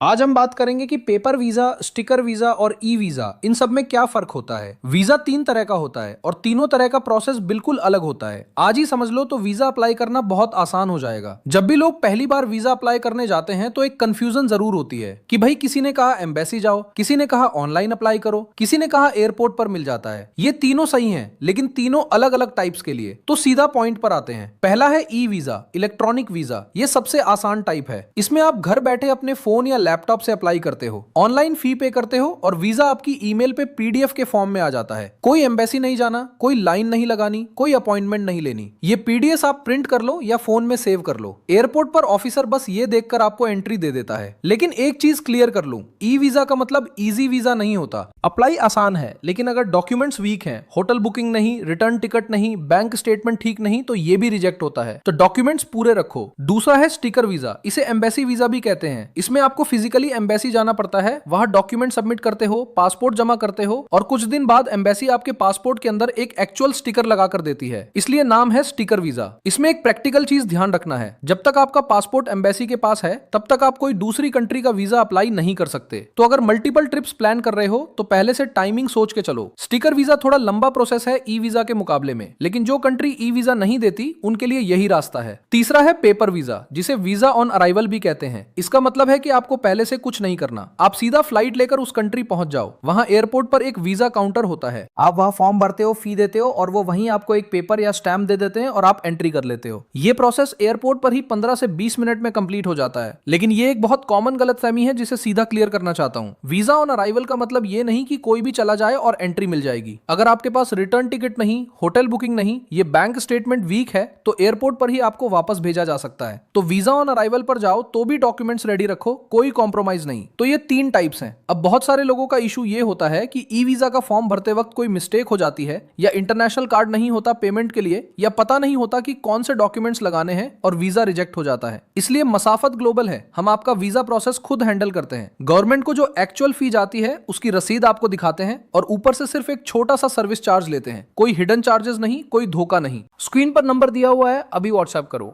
आज हम बात करेंगे कि पेपर वीजा, स्टिकर वीजा और ई वीजा इन सब में क्या फर्क होता है। वीजा तीन तरह का होता है और तीनों तरह का प्रोसेस बिल्कुल अलग होता है। आज ही समझ लो तो वीजा अप्लाई करना बहुत आसान हो जाएगा। जब भी लोग पहली बार वीजा अप्लाई करने जाते हैं तो एक कंफ्यूजन जरूर होती है कि भाई किसी ने कहा एम्बेसी जाओ, किसी ने कहा ऑनलाइन अप्लाई करो, किसी ने कहा एयरपोर्ट पर मिल जाता है। ये तीनों सही हैं, लेकिन तीनों अलग अलग टाइप्स के लिए। तो सीधा पॉइंट पर आते हैं। पहला है ई वीजा, इलेक्ट्रॉनिक वीजा। ये सबसे आसान टाइप है। इसमें आप घर बैठे अपने फोन या लैपटॉप से अप्लाई करते हो, ऑनलाइन फी पे करते हो और वीजा आपकी ईमेल पे पीडीएफ के फॉर्म में आ जाता है। कोई एम्बेसी नहीं जाना, कोई लाइन नहीं लगानी, कोई अपॉइंटमेंट नहीं लेनी। ये पीडीएफ आप प्रिंट कर लो या फोन में सेव कर लो। एयरपोर्ट पर ऑफिसर बस ये देखकर आपको एंट्री दे देता है। लेकिन एक चीज क्लियर कर लूं, ई वीजा का मतलब इजी वीजा नहीं होता। अप्लाई आसान है, लेकिन अगर डॉक्यूमेंट्स वीक हैं, होटल बुकिंग नहीं, रिटर्न टिकट नहीं, बैंक स्टेटमेंट ठीक नहीं, तो ये भी रिजेक्ट होता है। तो डॉक्यूमेंट्स पूरे रखो। दूसरा है स्टिकर वीजा, इसे एम्बेसी वीजा भी कहते हैं। इसमें आपको फिजिकली एम्बेसी जाना पड़ता है, वहां डॉक्यूमेंट सबमिट करते हो, पासपोर्ट जमा करते हो और कुछ दिन बाद एम्बेसी आपके पासपोर्ट के अंदर एक एक्चुअल स्टिकर लगा कर देती है। इसलिए नाम है स्टिकर वीजा। इसमें एक प्रैक्टिकल चीज ध्यान रखना है, जब तक आपका पासपोर्ट एम्बेसी के पास है तब तक आप कोई दूसरी कंट्री का वीजा अप्लाई नहीं कर सकते। तो अगर मल्टीपल ट्रिप्स प्लान कर रहे हो तो पहले से टाइमिंग सोच के चलो। स्टिकर वीजा थोड़ा लंबा प्रोसेस है ई वीजा के मुकाबले में, लेकिन जो कंट्री ई वीजा नहीं देती उनके लिए यही रास्ता है। तीसरा है पेपर वीजा, जिसे वीजा ऑन अराइवल भी कहते हैं। इसका मतलब है कि आपको पहले से कुछ नहीं करना, आप सीधा फ्लाइट लेकर उस कंट्री पहुंच जाओ। वहां एयरपोर्ट पर एक वीजा काउंटर होता है, आप वहां फॉर्म भरते हो, फी देते हो और वो वहीं आपको एक पेपर या स्टैम्प दे देते हैं और आप एंट्री कर लेते हो। ये प्रोसेस एयरपोर्ट पर ही 15 से 20 मिनट में कंप्लीट हो जाता है। लेकिन ये एक बहुत कॉमन गलतफहमी है जिसे सीधा क्लियर करना चाहता हूं। वीजा ऑन अराइवल का मतलब ये नहीं कि कोई भी चला जाए और एंट्री मिल जाएगी। अगर आपके पास रिटर्न टिकट नहीं, होटल बुकिंग नहीं, ये बैंक स्टेटमेंट वीक है, तो एयरपोर्ट पर ही आपको वापस भेजा जा सकता है। तो वीजा ऑन अराइवल पर जाओ तो भी डॉक्यूमेंट्स रेडी रखो, कोई कॉम्प्रोमाइज नहीं। तो ये तीन टाइप्स हैं। अब बहुत सारे लोगों का इशू ये होता है कि ई वीजा का फॉर्म भरते वक्त कोई मिस्टेक हो जाती है, या इंटरनेशनल कार्ड नहीं होता पेमेंट के लिए, या पता नहीं होता कि कौन से डॉक्यूमेंट्स लगाने हैं और वीजा रिजेक्ट हो जाता है। इसलिए मसाफत ग्लोबल है, हम आपका वीजा प्रोसेस खुद हैंडल करते हैं। गवर्नमेंट को जो एक्चुअल फी जाती है उसकी रसीद आपको दिखाते हैं और ऊपर से सिर्फ एक छोटा सा सर्विस चार्ज लेते हैं। कोई हिडन चार्जेस नहीं, कोई धोखा नहीं। स्क्रीन पर नंबर दिया हुआ है, अभी व्हाट्सएप करो।